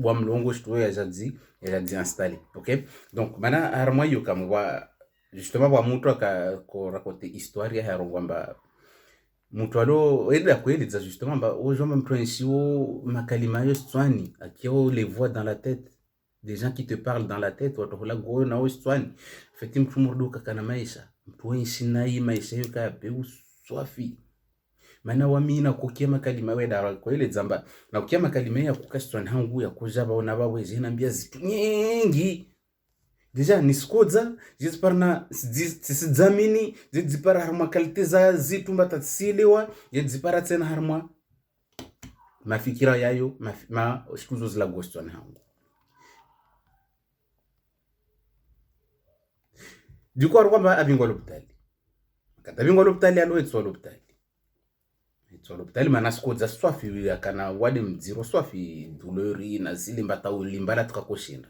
bwa mlongo shtuwe ya jadzi installé. OK, donc mana harmwa yo kamwa justement bwa mtu ko raconter histoire ya rongwamba mtu alo eda kweli za justement ba ojoma mtu ensio makalima yo swani akio les voix dans la tête, des gens qui te parlent dans la tête watohola go na oswani feti mtu murduka kana maisha mtu wenshi maisha yo ka peu swafi mana wamina kukia makalima weda kwa ile zamba na kukia makalima ya kukastwa hangu ya kujaba ona bawe zina mbia zitu nyingi deja niskoza jisparna zizamini zipara harma kalite za zitu mbata tsilewa zipara tena harma mafikira yayo ma shikuzo zila gostwa hangu diko arwamba abingwa lopitali kata bingwa lopitali alo etso lopitali l'hôpital manaskoza swafi yakana wade mdziro swafi douleur na zile mbata ulimbala tukakoshinda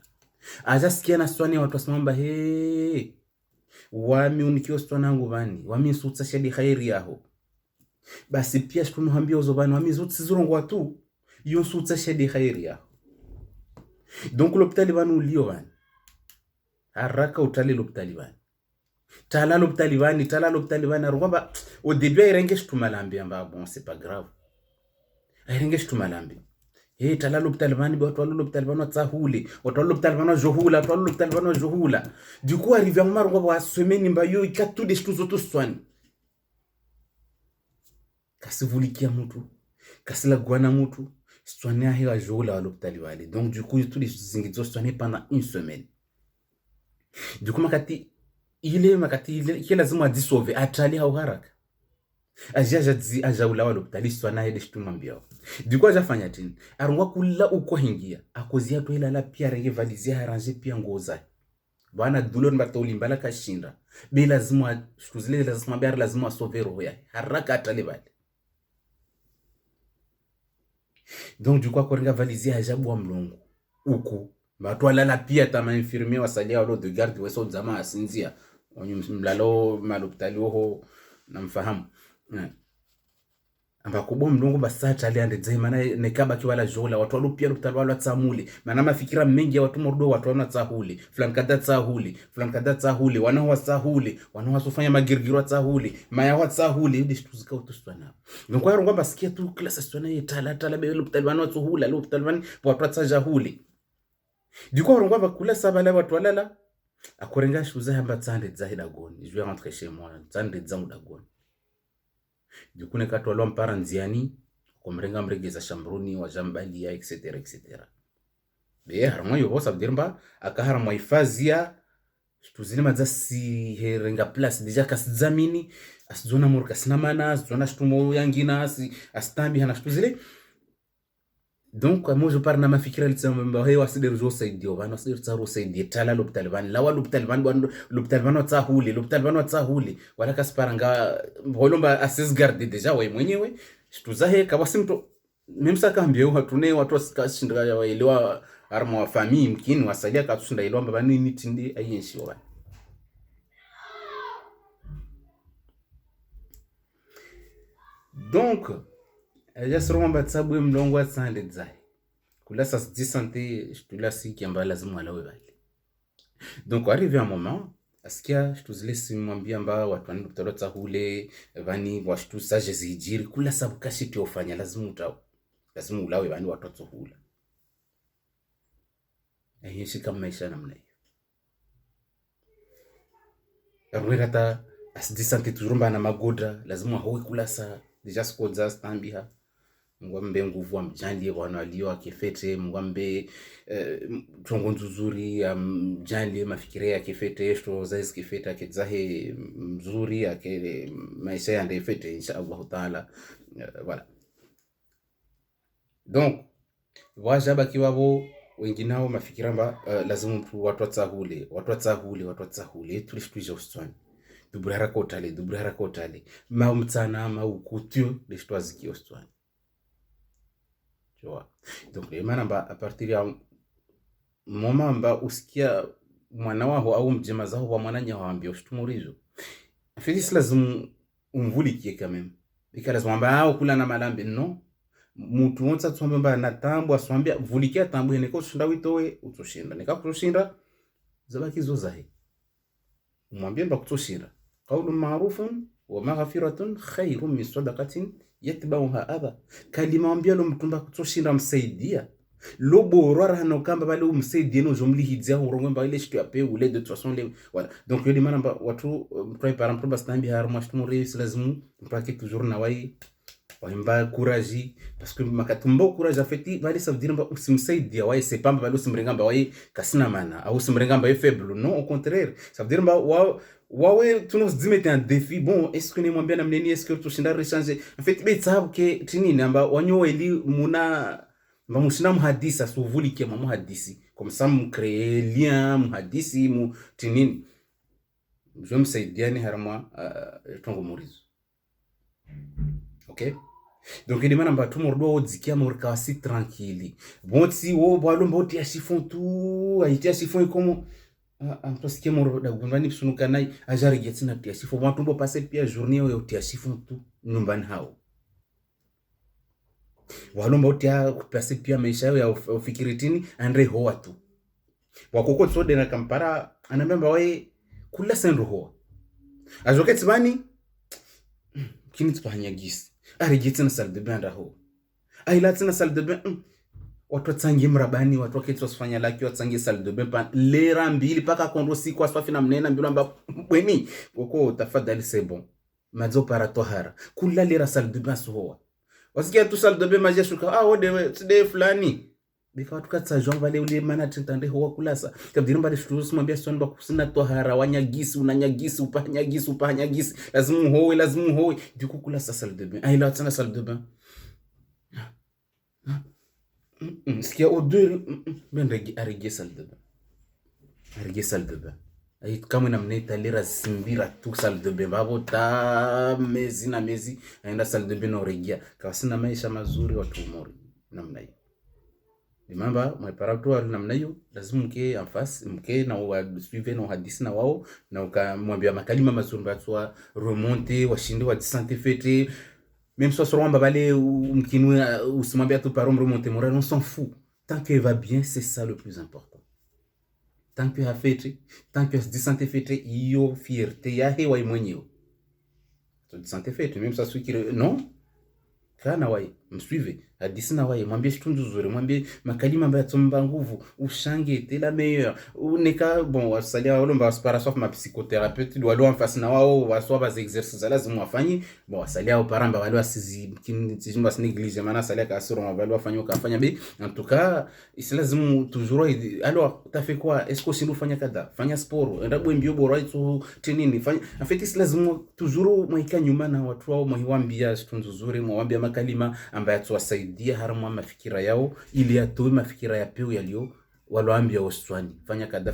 aja sikia na swani watu wasimamba he wami unikio stwana nangu bani wami sutsa shadi khairi yaho basi pia shtuno hambia uzobani wami zutsi zurongo watu yon sutsa shadi khairi yaho donc l'hôpital banu ulio bani haraka utali l'hôpital bani tala l'hôpital bani arwamba au début irenge shtumalambi amba bon c'est pas grave irenge shtumalambi tala l'hôpital bani watu wa l'hôpital bani watsahuli watu wa l'hôpital bani johula watu wa l'hôpital bani johula du coup arrivé en marwa wa semaine mbayo ikatu de shtu zoto swani kasivulikia mtu kasila gwana mtu swani ahe johula wa l'hôpital bani donc du coup tous les zingizo swani pendant une semaine du coup makati ile lazima dissolve atali au haraka aja ulawa l'hôpital swana hede shituma mbio diko ajafanya tini arungwa kula uko hingia akozia to ila la pia rege valizia arranger pia ngoza bwana douleur mbata ulimbala kashinda be lazima shuzile lazima biar lazima sauver roho ya haraka atali bali donc du coup akoringa valizia ajabu wa mlongo uko batwala la pia tama infirmier wasalia walo de garde weso zama asinzia mlalo malopitali ho namfahamu amba kubo mlungu basata ali ande zema na nekaba kiwala jola watu walopia lopitali walo tsamuli mana mafikira mengi ya watu mordo watu wana tsahuli fulani kada tsahuli wana wa tsahuli wana wasofanya magirgiro tsahuli maya wa tsahuli ndi shituzika utustwana ngwa yarongo basikia tu klasa stwana yetala be lopitali wana tsuhula lopitali wana watu tsajahuli diko yarongo bakula sabala watu walala akorenga shuza hamba tsande zahida goni je vais rentrer chez moi tsande zangu dagoni dikune katwalwa mpara nziani komrenga mregeza shambruni wa jambalia etc be harmo yo bosa bdirmba akaharmo ifazia tuzile mazasi herenga place deja kasizamini asizona murka sinamana asizona shtumo yangina astambi hana tuzile donc moi je parle na mafikira litsamba he wasider jo saidio bana wasider tsaro saidi tala l'hôpital ban lawa l'hôpital ban tsahuli wala kasparanga bolomba assess garde deja wewe mwenyewe shtuzahe kawasimto memsa kambie hatune watu wasikashinda ya waelewa armo wa famille mkini wasalia katushinda ilomba bani nitindi ayenshi wa donc aja soro mbatsabu mlongo atsande dzai kula sa di santé je si kiamba lazima alawe bali donc arrivé un moment askia je simwambia mba watu wana kutalota hule bani washtu saje zijiri kula sabu kashi tiofanya lazima ulawe bani watu tsohula yeshi kama maisha namna hiyo arweta asdi santé toujours na magoda lazima howe kula sa deja skoza stambiha ngwambe nguvu amjali wana walio akifete ngwambe tongo nzuri amjali mafikire ya kifete esto zaiz kifete akizahe mzuri akele maisha yande fete inshallah taala voilà donc wajaba kiwabo wenginao mafikira mba lazima mtu watu watsahule tulishtuja uswani dubra haraka otale ma mtsana ma ukutio lishtwa zikio uswani tu vois donc les manamba à partir ya moment mba usikia mwana wao au mjema zao wa mwananya waambia ushtumurizo fisi lazima umvulikie quand même ikala lazima mba kula na malambe non mtu wonsa tsomba na tambo aswambia vulikia tambo heneko shinda witowe utoshinda nikakushinda zabaki zozahe mwambie mba kutoshinda qawlun ma'rufun wa maghfiratun khairun min sadaqatin yatba'uha adha kalima mwambia lo mtumba kutoshinda msaidia lo borora hano kamba bale umsaidie no jomlihidza urongomba ile shitu ape ule de toute façon les voilà donc yodi manamba watu mtoi par exemple bastambi harma shtumuri lazimu mpake toujours na wai waimba courage parce que makatumba courage afeti bale ça veut dire mba usimsaidia wai c'est pas bale usimrengamba wai kasina mana au usimrengamba faible non au contraire ça veut dire mba wawe tunozimete un défi bon est-ce que ni mwambia na mneni est-ce que tushinda rechange en fait betsabu ke tinini amba wanyo eli muna Mamushina muhadisi asuvulike muhadisi comme ça mu créer lien muhadisi mu tinini je msaidiane harma tongo murizo OK donc il demande ba tumordo odzikia morka wasi tranquille bon si wo bwalo mboti ashifon tout aiti ashifon comme parce que moro da gumbani sunuka nai ajari getina tia ashifon bon tumbo passer pia journée yo tia ashifon tout nyumbani hao walomba utia kupase pia maisha yao ya ufikiritini andre hoa tu wakoko tsode na kampara anambamba wae kula sendo hoa azoketi bani kini tsipanya gisi ari gitina salle de bain ho ai latina salle de bain watu tsangi mrabani watu waketwa sifanya laki watsangi salle de bain pa lera mbili paka kondo siku aswafi na mnena mbilo amba bweni wako tafadhali c'est bon madzo para tohara kula lera salle de bain hoa wasikia tu salle de bain maji shuka wode today fulani bika watu katsa jong vale ule mana tintande huwa kulasa kabdiri mbali shutu mwambia son ba kusina tohara wanyagisi unanyagisi upanyagisi lazimu howe duku kulasa salle de bain ai la tsana salle de bain sikia odeur ben arige salle de bain ai kama na mneta lera simbira tu salle de bain babo ta mezi aenda salle de bain oregia kawasina maisha mazuri watu umori namna hiyo Dimamba mweparatu namna hiyo lazima mke en face mke na suive na hadisi na wao na ukamwambia makalima mazuri batwa remonter washinde wa santé fete même soit sur wamba bale mkinwe usimwambia tu parom remonter moral on s'en fout tant que va bien c'est ça le plus important tant que hafete tant que di santé fete iyo fierté ya hewa mwenyewe to di santé fete même ça suikire non kana wai msuive hadisi na wai mwambie shitundu zuri mwambie makalima ambayo yatomba nguvu ushange te la meilleure uneka bon wasalia walomba waspara sauf ma psychothérapeute walo en face na wao waswa bas exercices lazima wafanye bon wasalia oparamba wale wasizi kinizimba néglige maana salia ka soro wale wafanye ukafanya bi en tout cas lazima toujours alors t'as fait quoi est-ce que si nous fanya kada fanya sport enda bwembio bora tu tinini fanya en fait lazima toujours mwaika nyuma na watu wao mwiwambia shitundu zuri mwambia makalima ambayo tuwasaidia harama mafikira yao ili atoe mafikira ya peo yalio waloambia waswani fanya kada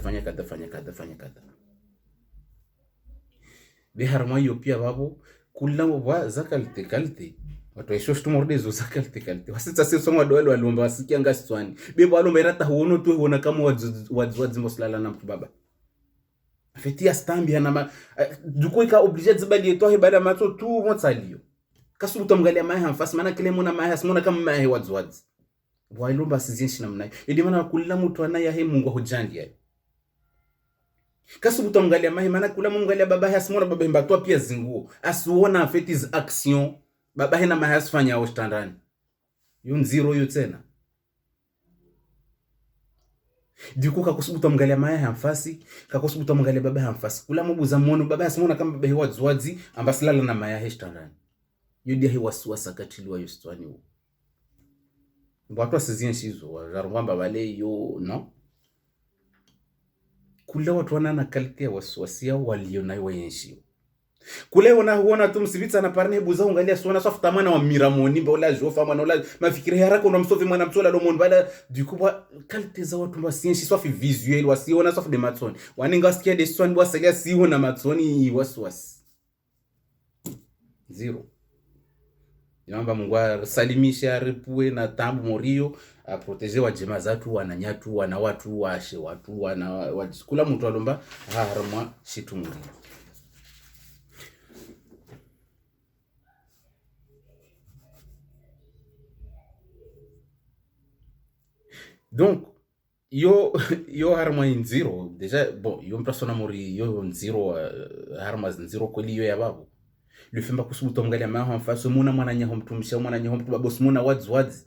be harama hiyo pia babo kula wa zakalite watu aisho shtumorde zo zakalite wasita sio songa doelo waliomba wasikia ngaswani be balo merata huono tu huona kama wadzwadzi moslala na mtu baba fetia stambi na duko ika obligé zibali etohe bala mato tu motsalio kasu utamgalia mahe hanfasi maana kile muna mahe asimona kama mahe wadzwadzi wailomba sizinshi namna ili maana kula mtu anaye he Mungu hujandi ya kasu utamgalia mahe maana kula mungalia baba asimona baba mbatwa pia zinguo asuona afetiz action baba he na mahe asifanya au standani yun zero yo tena Diku kakusubuta mgalia mahe hanfasi kakusubuta mgalia baba hanfasi kula mubuza mono baba asimona kama baba he wadzwadzi ambasilala na mahe standani yodi he wasuwasa katiliwa yostwani wo watu wasizien shizo warumba wale yo no kula watu wana kalite wasuwasia walio nayo wenshi kule huona tu msivitsa na parne buza ungalia suona sofuta mana wa miramoni bola jofa mwana ola mafikiri haraka ndo msofi mwana mtola lomon bala du coup kalite za watu wasienshi sofi visuel wasiona sofi de matoni waninga wasikia de swani wasalia siona matoni wasuwasi zero Yamba Mungu salimisha ripue na tambu morio protege wa jema zatu wananyatu wana watu washe watu wana kula mtu alomba harama shitumuri Donc yo harma nziro déjà bon yo mtasona muri yo nziro harma nziro kweli yo yababu lufemba kusubuta mgali amaho mfaso muna mwana nyaho mtumisha mwana nyaho mtu babos muna wadzi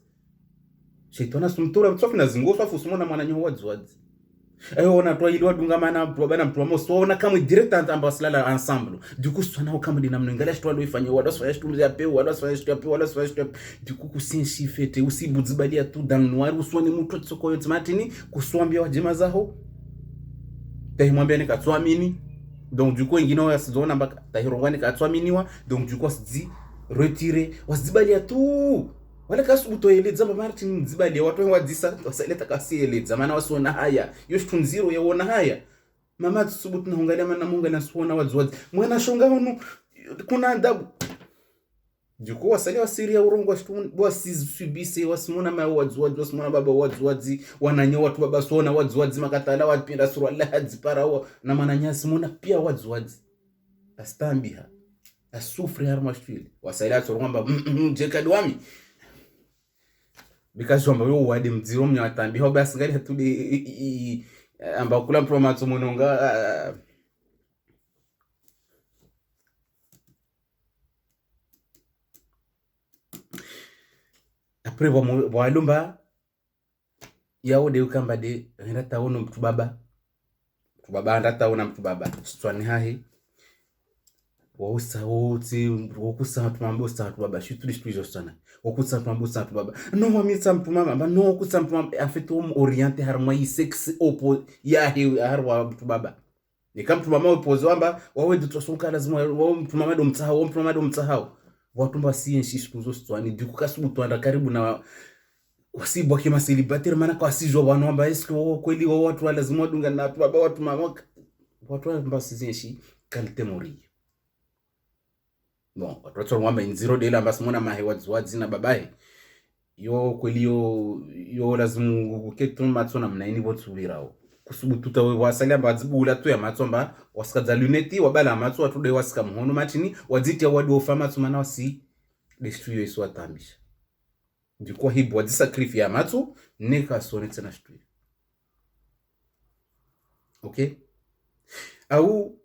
shaitana sumtura mtsofi na zingo fafu sumuna mwana nyaho wadzi ayo ona to ilwa dunga mana mtu bana mtu mo so ona kama direct ambaslala ensemble du coup so na kama dina mnengala shitwa ndo ifanye wala so yashtu mzia pe wala so yashtu pe wala so yashtu du coup kusinshi fete usibudzibalia tu dans noir usone mtu tsoko yote matini kuswambia wajima zaho tahimwambia nikatswamini donc du coup ingino yasizona mbaka tahirongwani katswaminiwa donc du coup asidi retirer wasibalia tu wala kasubuto yeledza Martin mdzibalia watu wadzisa wasaleta kasiyeledza maana wasona haya yoshtu nziro yawona haya mama tsubutu na hungalia mana munga na suona wadzwadzi mwana shonga hono kuna adabu duko wasali wasiria urongo washtu wasizubise wasimona ma wadzwadzi wasimona baba wadzwadzi wananya watu baba suona wadzwadzi makatala wapinda sura lahadzi parawa na mananyasi mona pia wadzwadzi astambiha asufri harma shwili wasali atoromba jekadwami because wamba yo wadi mdziro mnya watambi ho basi ngali hatude amba kula promatso mononga après walumba yao de ukamba de ndata ono mtu baba ndata ona mtu baba swani hahi wausa woti wokusa tumambo sta tu baba shitu distrijo sana wokusa tumambo sta tu baba no mamisa mtu mama ba no kusa mtu mama en fait on orienté harma yi sex opo ya he harwa mtu baba ni kama mtu mama upozo amba wawe dutosoka lazima wao mtu mama ndo mtsahao watu mba si enshi sikuzo stwani du kasubutu anda karibu na wasibwa kima celibatere maana kwa sijo bwana amba esko kweli watu lazima wadunga na watu baba watu mama watu mba si enshi kalite mori. Bon, watu wamba nziro dela mbasi mwana mahe wadzwadzi na babae yo kweli yo lazimu kuketu matso na mnaini votsubirao kusubutu tawe wasalia mbadzibula tu ya matso mba wasikadza luneti wabala matso watu de wasika mhono matini wadziti wadi ofa matso mana wasi destruyo iso atambisha ndikuwa hibu wadzi sacrifice ya matso neka sone tsena shtuyo. Okay? Au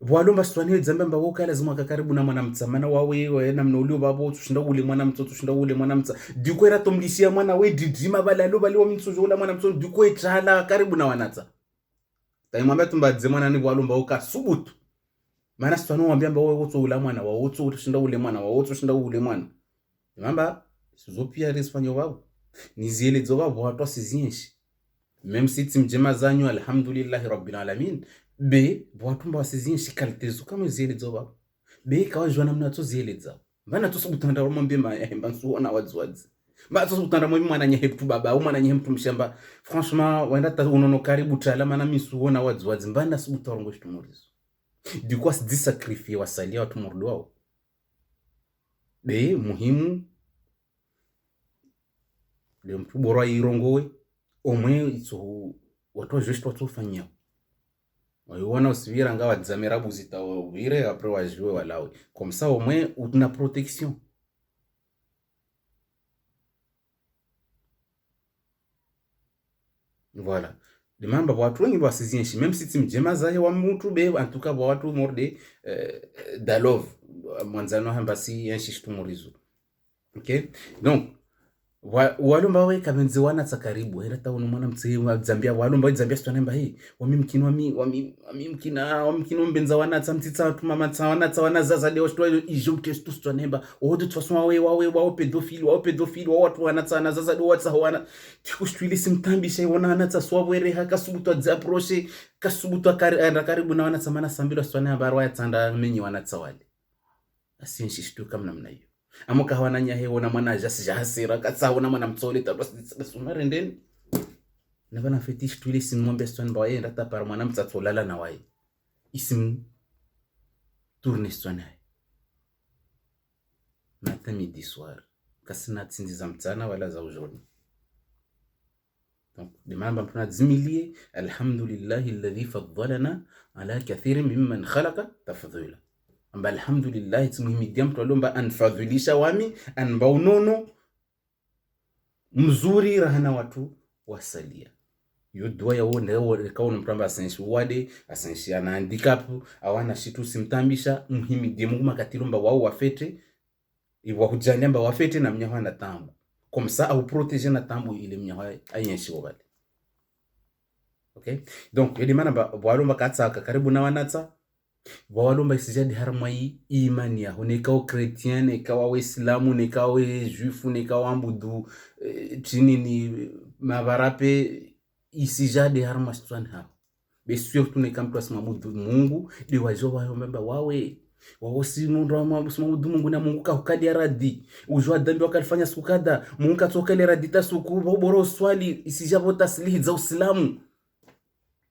walomba stwani dzamba mba woka lazima kakaribu na mwana mtsamana wawe na mnolio babo tushinda ule mwana mtoto tushinda ule mwana mtsa diko era tomlishia mwana we didima balalo baliwa mtsojo ula mwana mtoto diko etala karibu na wanatsa taimwambia tumbadze mwana ni walomba woka subutu maana stwani wambia mba wewe wotso ula mwana wa wotso tushinda ule mwana wa wotso tushinda ule mwana mamba sizopia resfanyo babo niziele dzoba watu asizinshi même si timjema zanyu alhamdulillah rabbil alamin be watu mba wasizinshi kalitezo kama ziele dzoba be kawa jwana mnato ziele dza mbana to subutanda romombe ma mba nsuona wadzwadzi mba to subutanda mo mwana nye heptu baba mwana nye heptu mshamba franchement wenda ta unono karibu tala mana misuona wadzwadzi mbana subutorongo shitumurizo du coup se sacrifier wasalia watu mordo wao be muhimu le mtu bora irongowe omwe itso watu juste watu fanyao waiona usivira ngawa dzamera buzita wire après wajue walawe comme ça au moins una protection. Voilà de mamba watu wengi basizinshi même si timjema zaye wa mtu be en tout cas watu morde dalove mwanzano hamba si yenshi shtumurizo. Okay, donc walomba we kabenzi wana tsakaribu hera taunu mwana mtsi wa Zambia walomba Zambia stwanemba hii wami mkino mbenza wana tsamtitsa tumama tsawana tsawana zaza leo stwa ijumke stwanemba odu twaswa wawe pedofili wa watu wana tsana zaza do watsa wana tikushwili simtambisha wana wana tsaswa bwere haka subutu aproche kasubutu karibu na wana tsamana sambilo stwanemba barwa tsanda menyi wana tsawali asinshi shtu kama namna hiyo amuka hawana nyahe wona mwana jasira katsa wona mwana mtsole tabasitsa sumare ndeni nabana fetish tuile simombe stone baye ndata par mwana mtsatsolala na waye isim tourne stone matin midi soir kasina tsindiza mtsana wala za ujoni. Donc demamba mpuna dzimilie alhamdulillah alladhi faddalana ala kathirin mimman khalaqa tafdhila amba alhamdulillah tumuhimidia mtu alomba anfadhilisha wami anba unono mzuri rahana watu wasalia yo dua ya wone kaona mtamba asenshi wade asenshi ana handicap awana shitu simtambisha muhimidie Mungu makatilomba wao wafete iwa hujania mba wafete na mnyaho na tambu komsa au protéger na tambu ile mnyaho ayenshi wale. Okay, donc yedi mana ba walomba katsa karibu na wanatsa walomba isijadi harmai imani ya honekao chrétien nekawa waislamu nekawa juifu nekawa ambudu chini ni mabarape isijadi harma stwan ha be surtout nekamtu asmabudu Mungu de wajo wayomba wawe wawosi mundu asmabudu Mungu na Mungu kahukadi radi ujwa dhambi wakalifanya siku kada Mungu katokele radita suku boro swali isijabo taslihi za Uislamu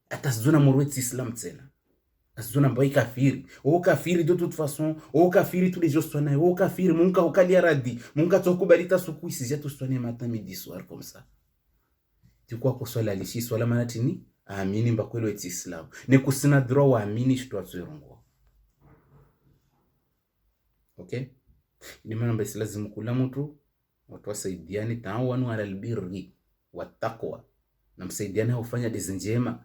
atasizona morweti Islam tena asizona mbai kafiri o kafiri de toute façon o kafiri tous les jours sona o kafiri Mungu kahukadi radi Mungu katokubalita suku isija tu sona matin midi soir comme ça tu kwa ko swala lishi swala manatini amini mbakwelo eti Islam ne kusina droit wa amini shitwa tsorongo. Okay, ni maana basi lazima kula mtu watu wasaidiane taawanu ala albirri wattaqwa na msaidiane ufanya dizi njema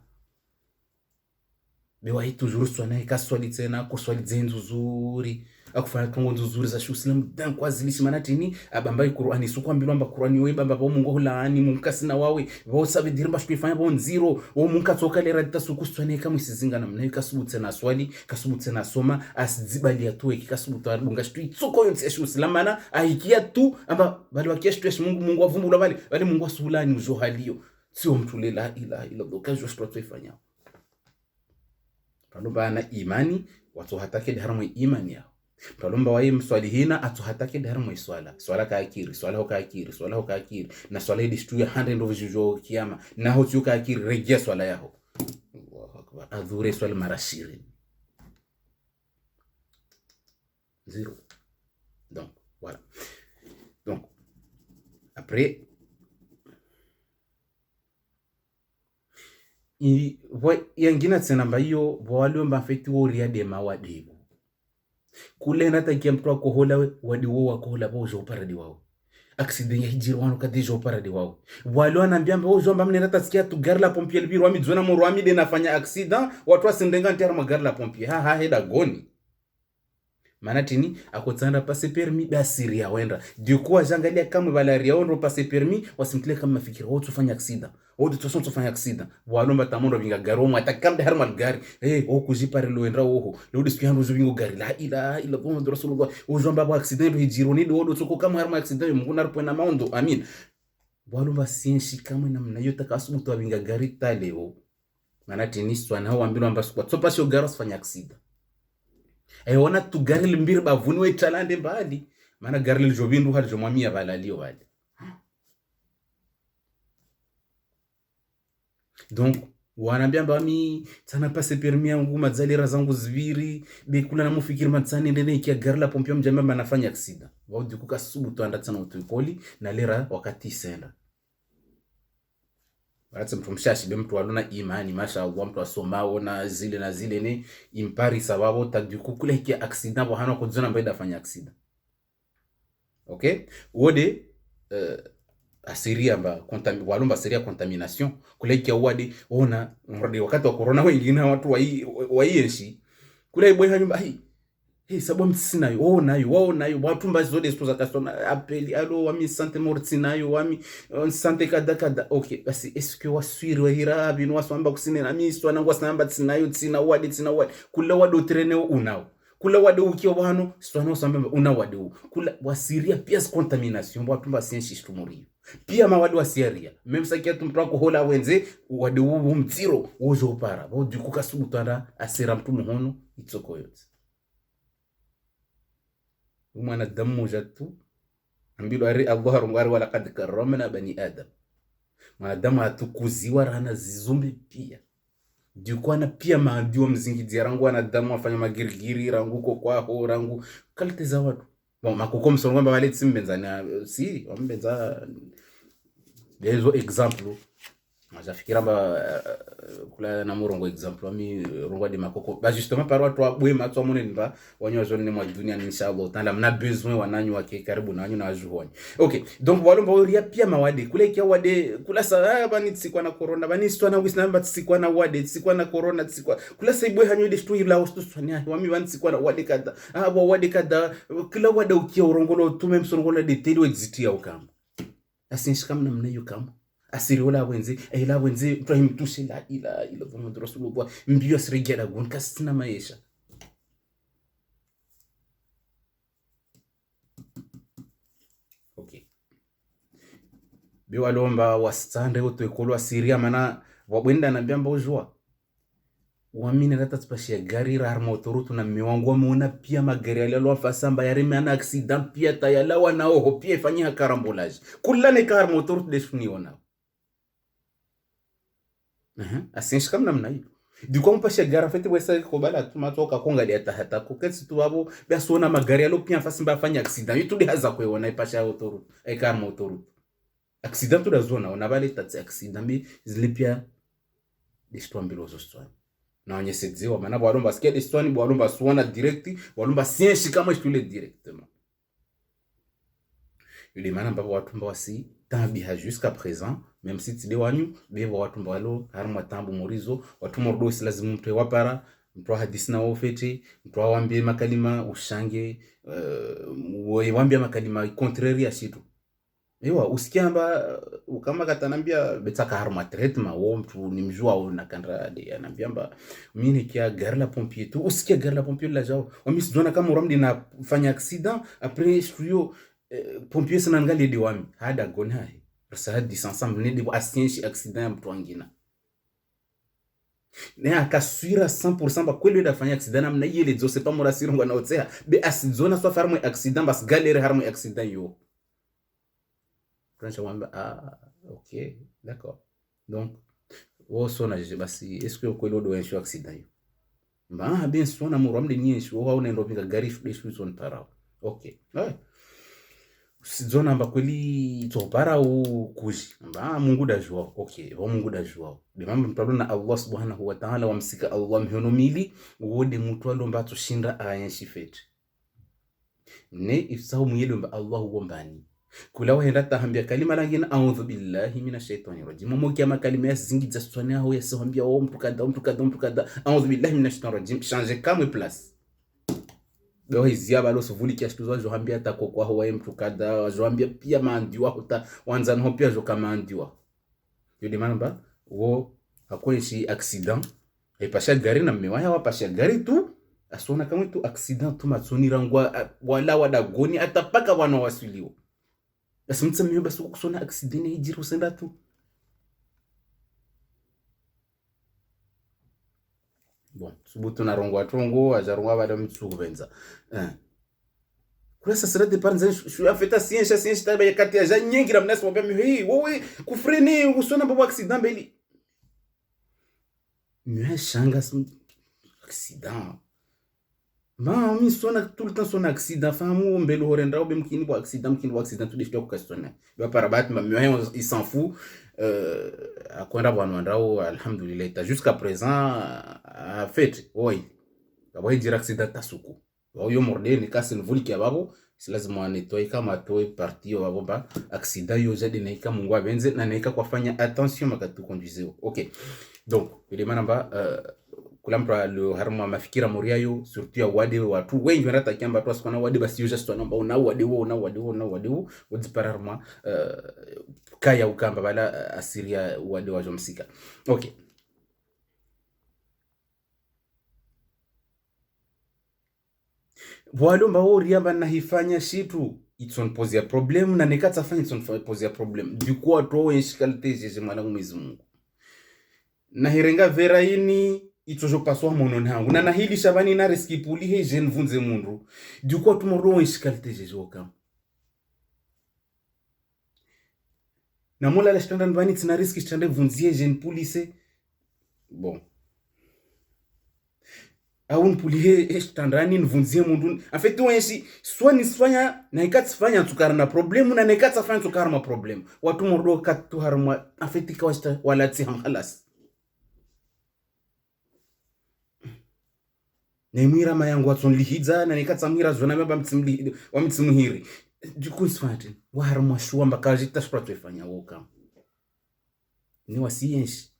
bewa hitu zuru swana ikaswali tena kuswali zenzu zuri akufanya tongo nzuri za Islam dan kwa zilishi manatini abambai Qur'ani sukwa mbilomba Qur'ani we bamba bo Mungu hulaani Mungu kasina wawe bo sabe dirba shpifanya bo nziro o Mungu atoka le radita sukuswane kama isizinga namna ikasubutse na swali kasubutse na soma asizibali atoe kikasubuta bunga shtu tsoko yonse Islam mana aikia tu amba bali wakiashtu Mungu avumbula bali Mungu asubulani uzohalio sio mtu la ilaha illa Allah kazo shtu tuifanya palomba na imani watu hatake dharmu imani yao palomba wae mswalihina atu hatake dharmu swala kaakiri swala hokaakiri na swala idishtu ya 100 of jujo kiyama na hotu kaakiri rejea swala yao Allahu akbar adhure swala marashiri zero. Donc voilà, donc après yangina tsena mbayo bwalio mbafeti wo riade mawadibu kule nata kiamtwa kohola wadiwo wakohola bozo paradi wao accident ya hijiri wano kadejo paradi wao walio anambia mbo zo mbamne nata sikia tu gari la pompier libiru wami dzona moro wami de nafanya accident watu wasendenga ntera magari la pompier ha heda goni manatini akotsanda pase permis basiria wenda dikuwa jangalia kama balaria wendo pase permis wasimtile kama mafikira wote ufanya accident wote tusofanya accident walomba tamondo vinga garomo atakamde harmal gari okujipare loendra oho lodi spiano zubingo gari la ila Muhammad Rasulullah ojomba ba accident hijironi do tsoko kama harma accident Mungu narpona maondo amin walomba sinshi kama namna yote kasubuto vinga gari taleo manatini swana wambilo ambaso kwa tsopa sio garas fanya accident ona tu gari limbiri bavuni we talande mbali maana gari liljobindu hali jomwamia balalio wale. Donc wanambia mbami sana pase permis yangu madzalira zangu zviri bekula na mufikiri matsani ndene ikia gari la pompier mjamba anafanya accident wao dikuka subuto anda tsana utukoli na lera wakati senda Baratse mtu mshashi be mtu walona imani mashaallah mtu asomao na zile ni impari sababu taduku kule ikia accident hano kudzona mbaida fanya accident. Okay, wode asiria mba walomba asiria contamination kule ikia wade ona mradi wakati wa corona wengine watu waienshi kule boy hanyumba sababu mtsinayo nayo watu mbazi zode stoza kasona apeli alo wami sante mortsinayo wami sante kada. Okay, basi eske waswiri wahira binu wasamba kusine na misto anangwa snamba tsina wadi kula wado treneo unao kula wade ukiwa wano stwana usamba una wade kula wasiria pia contamination watu mba sienshi shtumuri pia mawadi wasiria memsakia tumtwa hola wenze wade mtiro wozo para bo dikuka subutanda asira mtu muhono itsoko yote umana damu jatu ambilo ari Allah rungari wala kad karramna bani adam maadamu atukuziwa rana zizumbi pia dikwana pia maandio mzingizi rangu ana damu afanya magirigiri rangu kwa rangu kalite za watu makoko msongo wale tsimbenza na si wambenza dezo example jafikira ba kula na murongo example ami rongo de makoko ba justement par watu abwe matwa monene ba wanyo zone mwa dunia inshallah tala mna besoin wananyu wake karibu na wanyu na wajuhoni. Okay, donc walomba uria pia mawade kule kia wade kula sa bani tsikwa na corona bani stwana wisna mba tsikwa na wade tsikwa na corona tsikwa kula sa ibwe hanyo de stu ila hostu swania wami bani tsikwa na wade kada wa wade kada kila wade ukia urongolo tume msongola de tedi exitia ukama asinshikam namna hiyo kama asiri wala wenzi ila wenzi Ibrahim tusila ila Muhammad Rasulullah mbio asirigera gun kasina maisha. Okay, biwa lomba wasande utoekolwa Syria mana wabwenda na biamba ujua wamine rata tupashia gari ra motorutu na miwangu wameona pia magari yalalo afasamba yarime ana accident pia tayala wanaoho pia ifanyia karambolaji kulane kar motorutu deshuniona asinshi kama namna hiyo diko mpashia gari fete wesa kobala tumatoka kongalia tahata koketi tu abo biasona magari yalo pia afasamba afanya accident yitu haza kweona ipasha motorutu kar motorutu accident tu dazona ona bale tatsi accident mi zilipia deshtuambilo zostwa na wenye sedziwa maana walomba sikia destwani walomba suona direct walomba sienshi kama shule directement yule maana mbapo watu mbwa si tabiha jusqu'à présent même si tide wanyu beba watu mbalo harma tambu morizo watu mordo si lazima mtu wapara mtu hadisi na ofeti mtu awambie makalima ushange wambie makalima contraire ya shitu ewa usikiamba kama katanambia betaka harma traitement wo mtu ni mjua au nakandra de anambia mba mimi kia gari la pompier tu usikia gari la pompier la jao wami sidona kama uramdi na fanya accident après studio pompier sana ngali de wami hada gona hai rasa di ensemble ne de asienshi accident ya mtu wangina ne akaswira 100% ba kweli da fanya accident namna yele zo c'est pas mora sirongo na otsea be asizona so farmo accident bas galere harmo accident yo Franchement, ok, d'accord. Donc, wo sona basi est-ce que ukwelo do ensho accident yo bien sona mu ramde ni ensho wa unaenda pinga gari shude shu son para ok sizona mba kweli to para u kuji Mungu da jua ok Mungu da jua de mambo mtalo na Allah subhanahu wa ta'ala wamsika Allah mhonomili wode mtu alomba tushinda ayenshi fete ne ifsahu muyelo mba Allah wombani kula wahenda tahambia kalima langina a'udhu billahi minash shaitani rajim mokia makalima yazingiza sitwani aho yasihambia mtu kada a'udhu billahi minash shaitani rajim changer kama place do hizia balo suvuli kiashtuzo johambia tako kwa ho mtu kada johambia pia maandiwa kuta wanza no pia jo kama andiwa yule manamba wo hakuishi accident epasha gari na mmewaya wapasha gari tu asona kama tu accident tu matsoni rangwa wala wadagoni atapaka wana wasilio basi mtsamio basi kusona accident hijiri usenda tu bon subutu na rongo ajarongwa bada mtsubenza kula sasa de panza shu afeta ciência taba yakati ya nyingi na mnasi mwambia hii wewe kufreni usona babo accident beli mwe shanga accident mi sona tout le temps son accident famu mbelo horenda obe mkini bo accident tu deshto kwestona ba parabat ma mwe il s'en fout akwenda bwana ndao alhamdulillah ta jusqu'à présent a fait oui kabo hijira accident tasuku yo morde ni kasi nvuli kia babo si lazima netoi kama toi parti yo babo ba accident yo jadi na ika mungu abenze na ika kwafanya attention makatu conduiseo okay donc ile manamba kulampra lo harma mafikira moriayo surtout ya wade watu wengi wanata kiamba tu asikona wade basi yoja sitwa namba una wade wodipararma kaya ukamba bala asiria wade wa jomsika okay walomba wo riamba na hifanya shitu itson pose ya problem na nekata fanya itson pose ya problem du coup atro inshikalite jeje mwana Mwenyezi Mungu na hirenga vera ini itojo paswa mononi hangu na hili shabani na riski puli he jeune vunze mundu du coup tumoro inshikalite jeje okam na mola la standard bani tina riski chande vunzie jeune police bon au nipulie estandani nivunzie mundu afeti wensi swani swanya na ikati fanya tukara na problemu na ikati fanya tukara ma problemu watu mordo katu harma afeti kawasta walati hamhalas na mwira mayangu watson lihiza na ikati samira zona mba mtsimli wa mtsimuhiri dukusfati wa harma shuamba kajita spratu ifanya woka ni wasiyenshi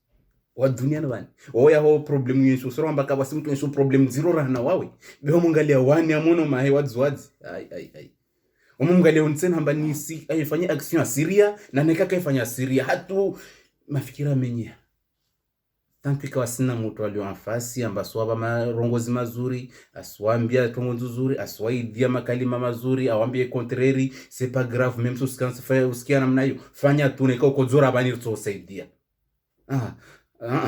wa dunia na bani oya ho problem yesu sura mbaka basi mtu yesu problem zero rahna wawe beho mungalia wani amono mahe wadzwadzi ai omungalia untsen hamba ni si ayefanya action asiria na nekaka ifanya asiria hatu mafikira menye tampika wasina mtu alio afasi amba swaba marongozi mazuri aswambia tongo nzuri aswaidia makalima mazuri awambie contrary c'est pas grave même si usikia namna hiyo fanya tu nekao kozora bani tusaidia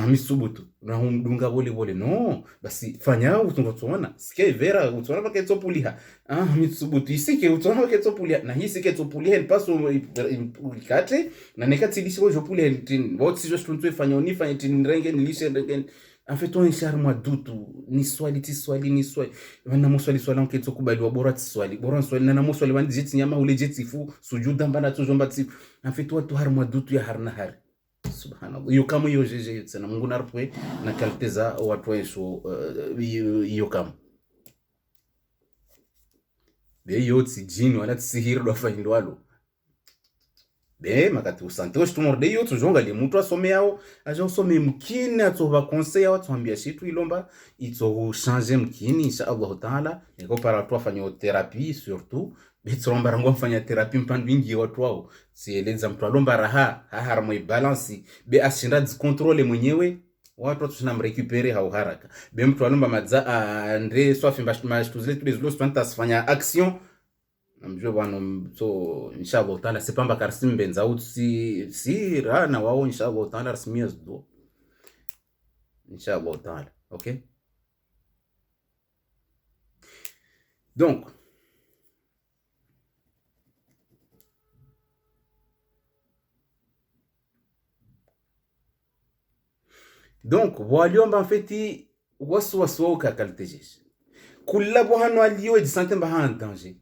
misubutu na humdunga bole no basi fanya utungotsona sikia vera utsona paketsopuliha misubutu isike utsona paketsopuliha na hisike tsopuliha paso ikate na nekatsidisi bojopuliha tin botsi jo stuntu fanya unifanya tin renge nilishe renge en fait on cherche moi dutu ni swali wana muswali swala nketso kubaliwa bora tswali bora swali na muswali bandi jeti nyama ule jeti fu sujuda mbana tujomba tsi en fait watu har moi dutu ya harna har subhanallah yo kama yo jeje tsena mungu narpwe na kalteza watu weso yo kama be yo tsijini wala tsihiri do faindwalo be makati usante wo tumorde yo tujonga le mtu asome yao aje usome mkini atova conseil yao tuambia shitu ilomba ito changer mkini inshallah taala niko para tu afanya therapie surtout bitromba rango mfanya therapie mpandu wingi watu wao sieleza mtu alomba raha harmo balance be ashinda controle mwenyewe watu tunamrecupere hau haraka be mtu alomba madza andre swafi mbashituzile tous les jours twanta sifanya action namjua bwana so inshallah taala sepamba karsim benza utsi si rana wao inshallah taala rasmia zdo inshallah taala okay donc waliomba mfeti wasu ka kaltejesh kullabo hano aliyo disante mba ha en danger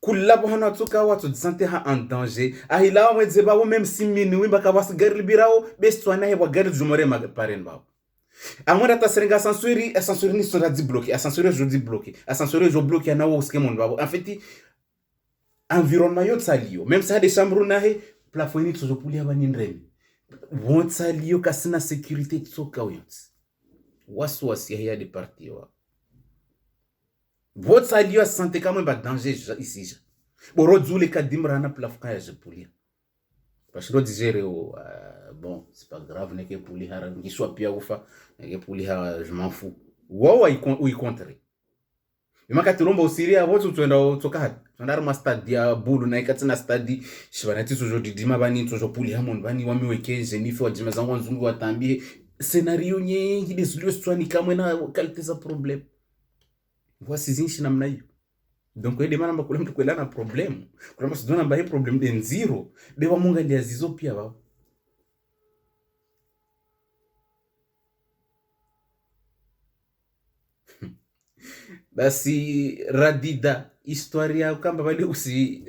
kullabo hano atuka watu disante ha en danger ahila weze bawo même si minui mbaka wasgari birao bestwana he wagari jumore magparen bawo amona taserenga ascenseur ni sera di bloqué ascenseur je dis bloqué ascenseur je bloqué na wo skemon bawo en fait environnement yo tsaliyo même ça des chambres na he plafond ni toujours pour ya bani ndremi wontsaliyo kasina sécurité tsoka uyotsi wasi ya de parti wa wontsaliyo santé kama ba danger ici borodzule kadimrana plafond ya jepulia parce que digere bon c'est pas grave neke puli hara ngiswa pia ufa neke puli hara je m'en fous wao i contre imakati lomba usiria wote tuenda toka tandara ma stade ya bulu na ikati na stade shibanati tujo didima bani tujo puli hamon bani wamiwekeze nifi wa jima zangu nzungu watambie scenario nyingi desulio swani kama na kalite za problem voici zinshi namna hiyo donc ele mana mbakule mtu kwela na problem kuna msidona mbaye problem den zero bewa munga ndia zizo pia wao basi radida historia kamba bali usi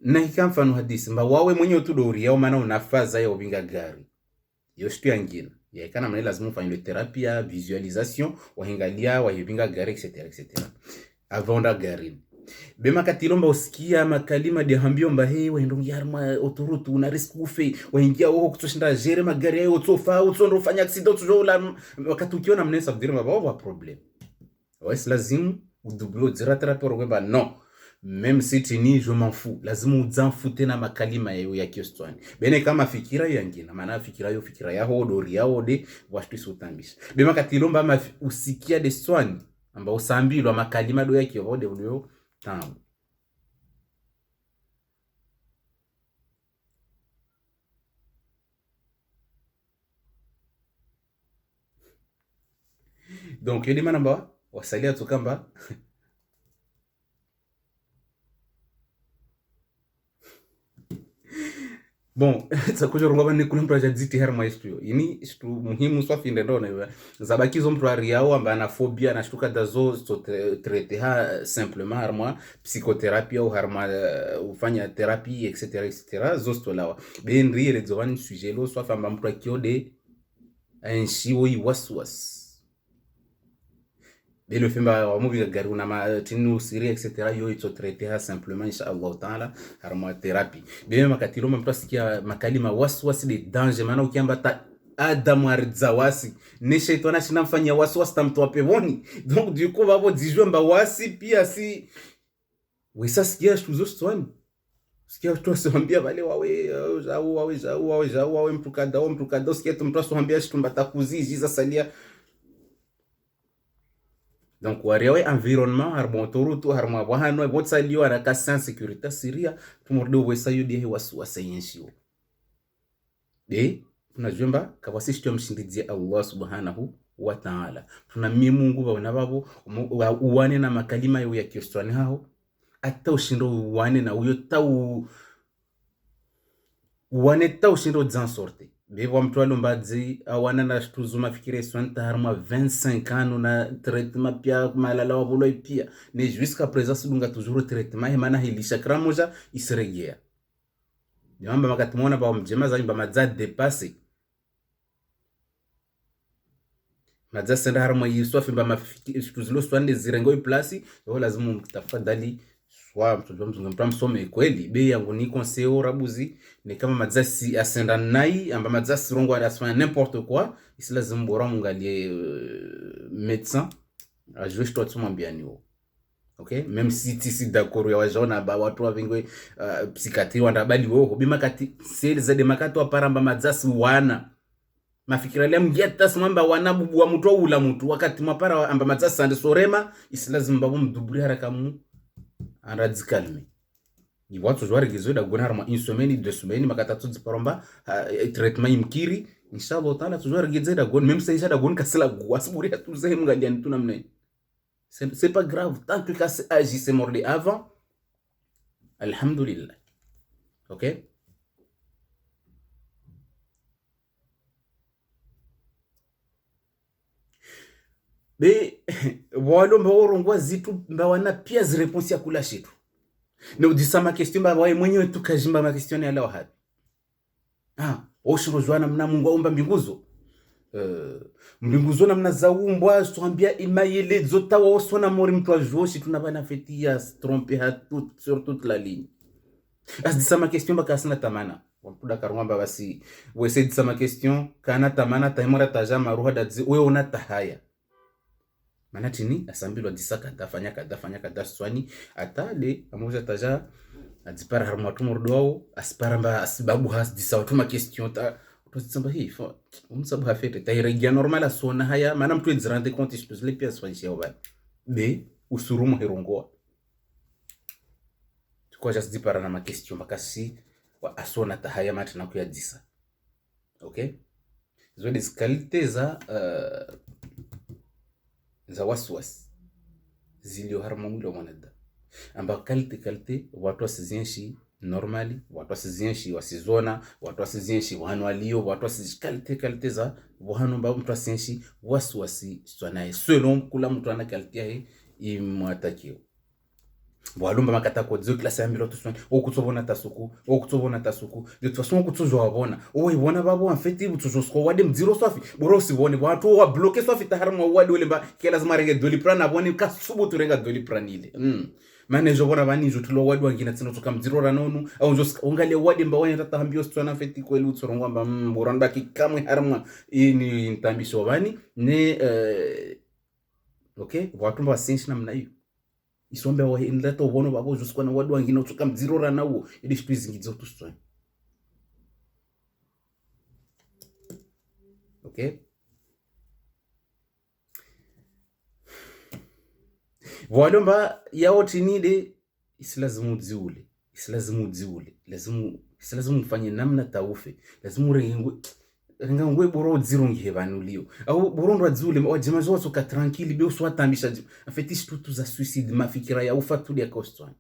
na ikamfano hadisi mba wawe mwenye tudori yao maana unafaza ya ubinga gari yo shtu yangina ya kana mwana lazima ufanye therapia visualisation wahingalia wahibinga gari etc avonda gari bema katilomba usikia makalima de hambio mba he wendo yarma autoroute una risque ufe waingia huko kutoshinda jere magari yao utsofa utsondo fanya accident tujola wakati ukiona mnesa kudiri mabao wa problem wesi lazima udouble dira therapie rweba non même si tini je m'en fous lazima udzamfute na makalima yao ya kiostwani bene kama fikira yangina maana fikira ya hodori ya ode washtu utambisha bema katilomba ma usikia de stwani amba usambilwa makalima do yake ode ulio tamu donc yedi manamba wasalia tukamba Bon, tsakuja rongo bani kula mtu ajaziti herma istu ini istu muhimu swafi ndendo na zabakizo mtu ariao amba ana phobia na shtuka dazo so traiter ha simplement harma psychothérapie au harma ufanya thérapie etc zosto lawa ben riele zovani sujet lo swafi amba mtu akiode ainsi woi waswas belo fimba wa movie gari una ma tinu siri etc yo ito traiter simplement insha Allah taala harma thérapie bema makatilo mtu asikia makalima waswasi de danger maana ukiamba ta Adamu arzawasi ne shaitana shinamfanyia waswasi tamtoa pevoni donc du coup babo dijwe mba wasi pia si wesa sikia tuzo stwani sikia tu asambia wale wawe mtu kada sikia mtu asambia shitumba takuzizi za salia. Donc wariawe environnement harmontoro to harma wahano botsa liyo anaka sans sécurité siria tumordo wesa yodi he waswasa yenshiwo de tunajumba kabasi mshindizie Allah subhanahu wa ta'ala tunamie Mungu baona babo uwane na makalima yo ya Kristo hao ata ushindo uwane na uyo tau uwane tau ushindo dzan sorte bevo mtu alombazi awana na tuzuma fikire swanta harma 25 ans na traitement pia malala wabulo pia ne jusqu'à présent sidunga toujours traitement hemana hilisha kramoja isregea nyamba makatumona ba mjema za nyamba madza dépasser madza senda harma yiswafi ba mafiki tuzilo swande zirengo iplasi yo lazima mtafadhali swa mtu msome kweli bei yangu ni conseil rabuzi ni kama madzasi asenda nai amba madzasi rongo asfanya n'importe quoi isi lazima bora mungalie médecin a jouer toi tu mwambia niwo okay même si d'accord ya wajona ba watu wavingwe psychiatrie wandabali wo bima kati sel za de makato aparamba madzasi wana mafikira lem ngeta smamba wana bubu wa mtu ula mtu wakati mapara amba madzasi ande sorema isi lazima babu mduburi haraka mu anradzi calme ni watu jwari gizo da gona harma une semaine 2 semaines makata tudzi paromba traitement imkiri inshallah taala tujwari gizo da gon même si da gon kasela gwasburi tuze mngaliani tunamne c'est pas grave tant que ça agit c'est mordi avant alhamdulillah okay be walo mbaorongwa zitu mbawana pia zireponsi ya kula shitu ne udisama question ba wae mwenyewe tukajimba ma question ya leo hadi oshirojwana mna Mungu aomba mbinguzo mbinguzo na mna zaumbwa swambia imayele zota wa osona mori mtu ajoshi tunabana fetia tromper ha tout sur toute la ligne asdisama question ba kasina tamana wampuda karwamba basi wese disama question kana tamana taimora tajama ruha dadzi wewe una tahaya mana tini asambilo disaka dafanya kada swani atade amoja taja adipara harmatu mordoao asparamba asbabu has disawatuma question ta tosamba hi fo umsabu hafete tayregia normal asona haya mana mtu edzirande compte je les pièces fanchia oba be usurumu herongoa tukwa just dipara na ma question bakasi wa asona tahaya matina kuyadisa okay zo des qualités za waswas zilio harma mwili wa mwanadamu amba kalite watu wasizienshi normally watu wasizienshi wasizona watu wasizienshi wanu walio watu wasizienshi kalite za wanu mba mtu wasizienshi waswasi swanae selon kula mtu ana kalite yae imwatakio walumba makata ko dzo classe ya miloto swani okutsobona tasuku de toute façon okutsozo wabona ibona babo en fait ibutsozo sko wade mziro swafi boro sibone watu wa bloquer swafi taharma wade olemba ke lazima renge doliprana abone ka subutu renga dolipranile mane jobona bani jotulo wade wangina tsino toka mziro ranonu au njo ungale wade mba wanya tata hambio swana en fait ko elu tsorongo mba boranda ki kamwe harma ini ntambisho bani ne okay watu mba sensi namna hiyo isombe wa inleto bono babo jusqu'à na wadu wangina utuka mzirora nawo ili shpizi ngizo tuswa okay volomba yao tinide isilazimu dziule lazima mfanye namna taufe lazima renga ngwe boro dzirongi vanulio au borondo dzule wajima zo soka tranquille be uswa tambisha en fait tout za suicide mafikira ya ufa tu ya kostwan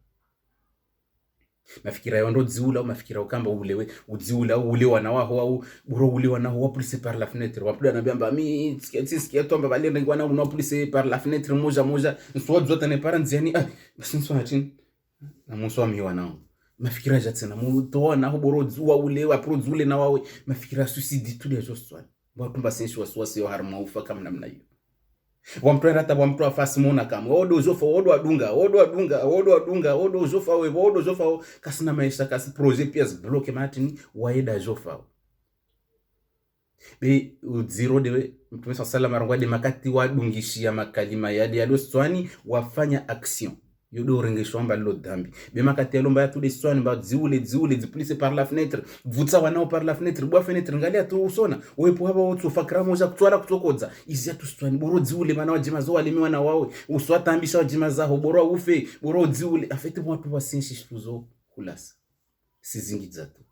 mafikira yondo dziula mafikira ukamba ulewe udziula ule wana waho au buro ule wana ho plus par la fenêtre wapuda nabiamba mi sikia tomba balenda ngwana uno plus par la fenêtre moja nswa dzota ne parents yani basi nswa chini na mswa mi wana mafikira jatsena mutona ho buro dzua ule wa pro dzule na wawe mafikira suicide tous les jours swa watu basenshi waswa sio harma ufa kama namna hiyo wamtwenda hata wamtu afasi mona kama odo zofa odo zofa we odo zofa kasina maisha kasi projet pièce bloqué matini waida zofa be zero de mtume sallallahu alayhi wasallam makati wadungishia makalima yadi aloswani wafanya action yodo rengeshwa mbalo dhambi be makati yalomba ya tude swani ba ziule ziplise par la fenêtre vutsa wanao par la fenêtre bwa fenêtre ngalia tu usona wepo hapa watu fakra moja kutwala kutokoza izia tu swani boro ziule mana wajima zo walimiwa na wawe uswata ambisha wajima zaho boro ufe boro ziule afete watu wasinshi shtuzo kulasa sizingiza tu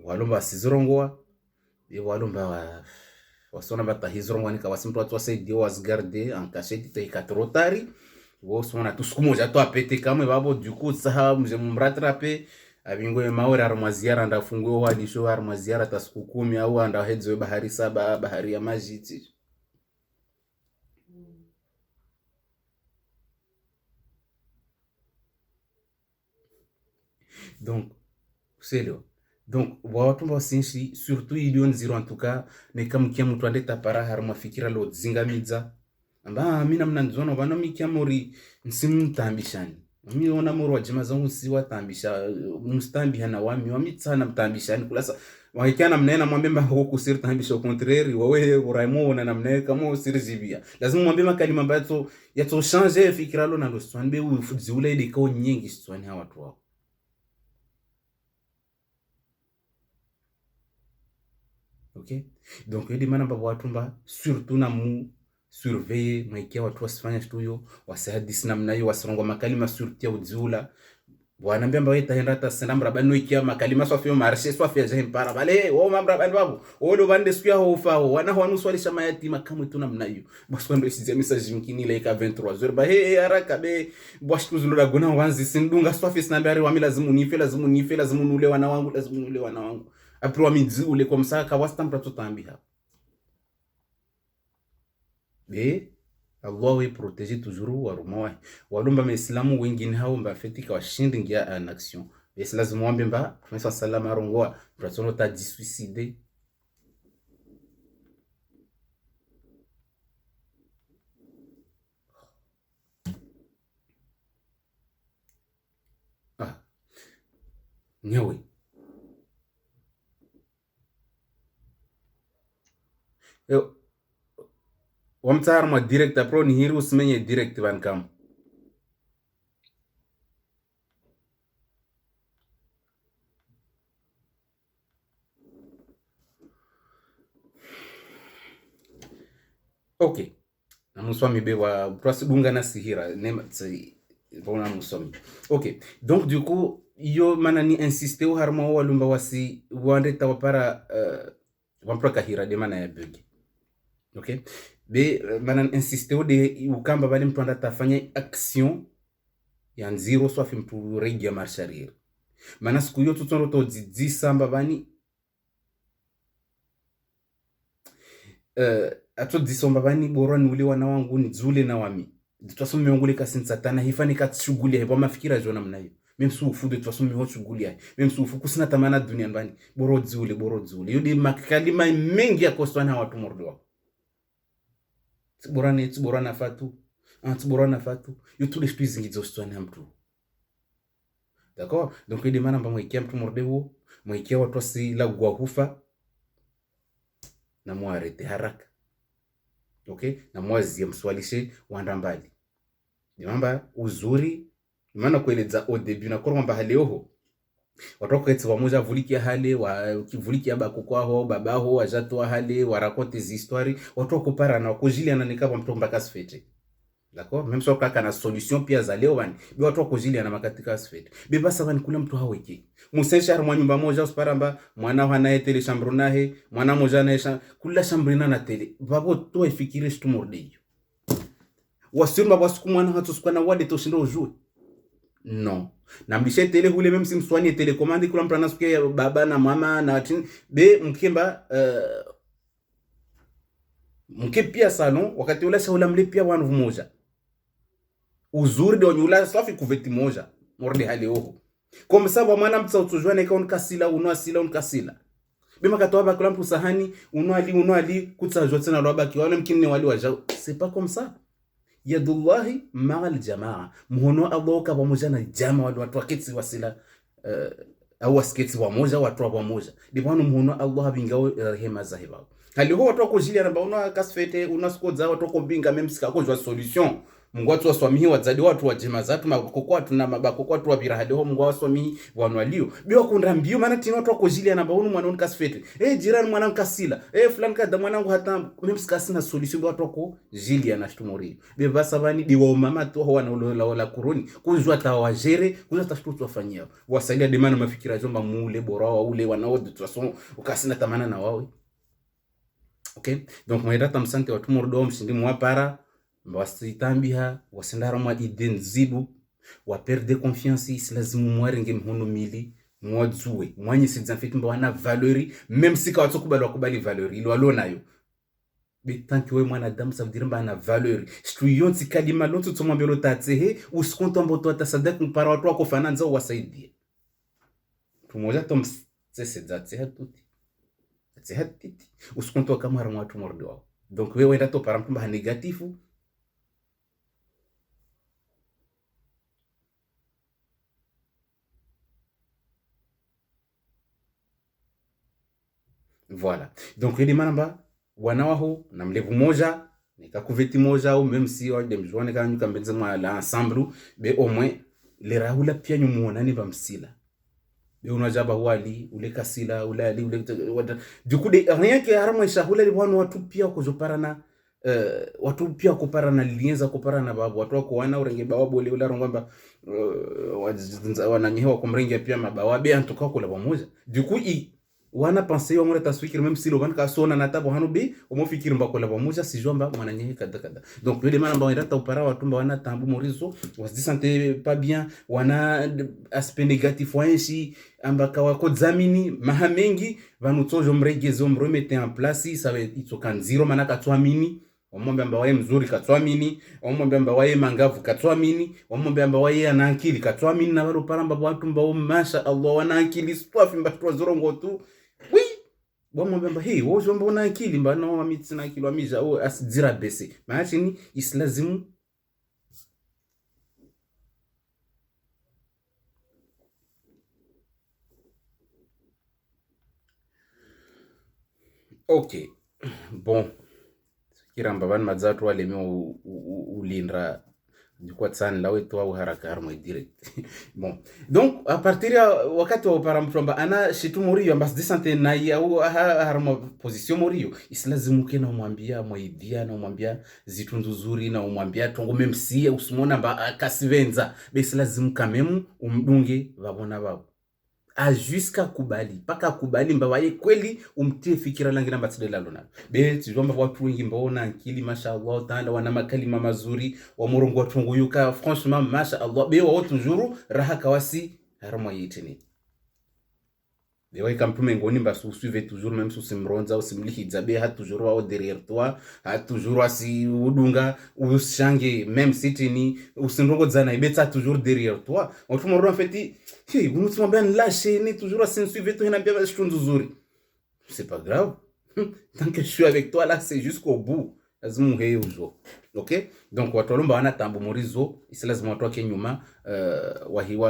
walomba sizorongoa be walomba wasona bata hizrongo nika wasimtu watu wasaidi wasgarde en cachette te katrotari wosona tuskumoja to apete kamwe babo du coup ça mje mrattraper abingo maora armaziara ndafungwe hadi show armaziara tasiku 10 au anda hedzo bahari saba bahari ya majiti donc c'est là. Donc watu basinshi surtout ilion zero en tout cas ne kamkia mtu andeta para harma fikira lo zingamidza amba mina mnanzona bana mikiamori nsimtambishani mimi ona moro wajima zangu si watambisha mustambi hana wami wamitsana mtambishani kulasa wakiana mnena mwambie mba huko sir tambisha au contraire wewe uraimo na namne kama sir jibia lazima mwambie makalima ambayo yato changer fikira lo na lo swanbe ufudziule dikao nyingi swani hawa watu wao. Ok, donc yedi mana baba watumba surtout na mu surveiller maikia watu wasifanya shtuyo wasahadisi namna hiyo wasirongo makalima surtout ya udziula wanambia mba weta henda ta senambra banu ikia makalima swafio marché swafia jahem para bale wo mambra banu babu odo bande skia ho fao wana hwanu swalisha mayati makamu tu namna hiyo basi ndo isizia message mkini ile ka 23h ba haraka be bwashi tuzuloda gona wanzi sindunga swafia sinambia wa lazimu nife lazimu nule wana wangu après wa midzi ule comme ça ka wastampa tutambi hapa be Allah we protéger toujours warumwa walumba maislamu wengine hao mbafetika washindi ngia en action besi lazima wambe mba Mtume sallallahu arongoa tutasono ta disuicide nyawe wamtsar ma direct apro ni hiru smenye direct ban kam okay na muswami be wa prasidunga na sihira nema tsi bona muswami okay donc du coup yo manani insister o harma o walumba wasi wande tawapara wampra kahira de mana ya begi okay be manan insister de ukamba bali mtu anda tafanya action ya nziro swafi mtu regia marsharir mana siku yo tutono to dzidzi samba bani ato disomba bani boroni ule wana wangu ni zule na wami twasome ngule kasintsatana hifani katshughuli hebo mafikira jona mnayo même si ufude twasome ho shughuli hai même si ufuku sina tamana dunia bani boro zule yodi makalima mengi ya kostwana watu mordo tsiborana fatu yotu les plus zingizo stwana mtu d'accord donc il demande mba mwikia mtu mordewo mwikia watu wasi la gwa hufa na muarete haraka okay na mwazi mswalishe wanda mbali nimamba uzuri maana kueleza au début na kwamba haleoho watu kwetsi wamoja vulikia hale wa kivulikia bako kwao babaho wajatoa hale warakote histoire watu kupara na kujili ananika mtu mpaka sfete d'accord même so kaka na solution pia za leo bani bi watu kujili ana makatika sfete bi basa bani kula mtu haweki museshar mwa nyumba moja usparamba mwana hana tele chambre nahe mwana moja na kula chambre na tele babo to ifikire shitu mordeyo wasirma basuku mwana hatu sukana wade to shindo ujue non na mlishe tele hule même si mswani telecommande kula mtu anasukia baba na mama na tin be mkemba mke pia salon wakati ule sa ula mle pia wanu moja uzuri de onyula safi kuveti moja morde hali oho comme ça mwana mtsa utujwana ikaon kasila uno asila un kasila bima katoa ba kula mtu sahani uno ali kutsa jote na roba kiwana mkini wali waja c'est pas comme ça yadullahi ma'al jamaa muhono Allah ka pamoja na jamaa watu waketi wasila au wasiketi pamoja watu pamoja dibano muhono Allah bingao rehema zahiba hali ho watu kujili na baona kasfete unaskoza watu kombinga même sika kujwa solution mungu watu waswamihi wazadi watu wajema zatu makoko watu na mabakoko watu wabirahade ho mungu waswamihi wanwalio biwa kunda mbio maana tino watu kujili na baona mwana kasfete jirani mwana kasila fulani kada mwanangu hata même sika sina solution watu ko jili na shtumori beba sabani diwa mama to ho wana wala kuroni kujwa tawajere kujwa tashtutu wafanyia wasalia demana mafikira jomba mule bora wa ule wanao de toute façon ukasina tamana na wao. Ok, donc moi data msante watu mordo mshindi mwapara mbasitambiha wasendara mwa idenzibu wa perdre confiance islazimu mwarenge mhono mili mwadzue mwanyi sidzafiti mbawana valeri même si ka watu kubali valeri ilo alonayo betanki we mwanadamu ça veut dire mba na valeri stuyonti kalima lonto tsomwambia lo tatsehe usikonto mboto atasadak mpara watu wako fananza wasaidie tumoja tom tsesedzatse hatuti c'est hatiti usikonto kama ra watu mordo donc wewe enda to para mtumba negatifu voilà donc ile manamba wanawaho na mlevu moja nikakuveti moja au même si wa dem joine kan nyuka mbenze mwa la ensemble be au moins le rahula pia nyumuonani bamsila be unajaba wali ule kasila ule ali ule du coup de rien que harama shahula li bwana watu pia kuzoparana watu pia kuparana lienza kuparana babu watu wako wana urenge babu ule ule rongomba wananyewa kumrenge pia mabawa be antoka kula pamoja du coup wana penser wa mwana taswikiri même si lo ban ka sona na tabo hanubi omo fikiri mbako la pamoja si jomba mwana nyehe kada donc le demande ba ndata upara watu mba wana tambu morizo wasi sante pas bien wana aspect négatif wa enshi ambaka wako zamini mahamengi vanutojo mregezo mromete en place ça va itokan zero manaka twamini omombe amba wae mzuri katwamini omombe amba wae mangavu katwamini omombe amba wae ana akili katwamini na balo paramba watu mbao masha Allah wana akili swafi mbatwa zorongo tu oui bomombe amba hey wojo mbao na akili mba no amitsina akili amija o asidira bese maachi ni islazimu ok bon kiramba ban mazatu wale mi ulindra kwa tsani lawe to au haraka harmo direct bon donc à partir ya wakati wa parampromba ana shitu morio ambas desante na ya au harmo position morio islazimu kena umwambia mwaidia na umwambia zitundu zuri na umwambia tongo memsi usimona ba kasivenza be islazimu kamemu umdunge babona babo a jusqu'à kubali paka kubali mbawaye kweli umtie fikira langi namba tsidela lona be tijomba watu wengi mbaona akili mashallah taala wana makalima mazuri wa murongo watu nguyuka franchement mashallah be wa toujours raha kawasi harama yitini be wa kampume ngoni mba suivre toujours même sous simronza ou simlihiza be hat toujours wa derrière toi hat toujours asi udunga ushange même sitini usinrongo zana ibeta toujours derrière toi on tout en fait hey, vous m'avez bien lâché, ni toujours à suivre tout, bien c'est pas grave. Tant que je suis avec toi là, c'est jusqu'au bout. Ok? Donc, watu walomba wana tambu morizo, isi lazima watu wake nyuma, wahiwa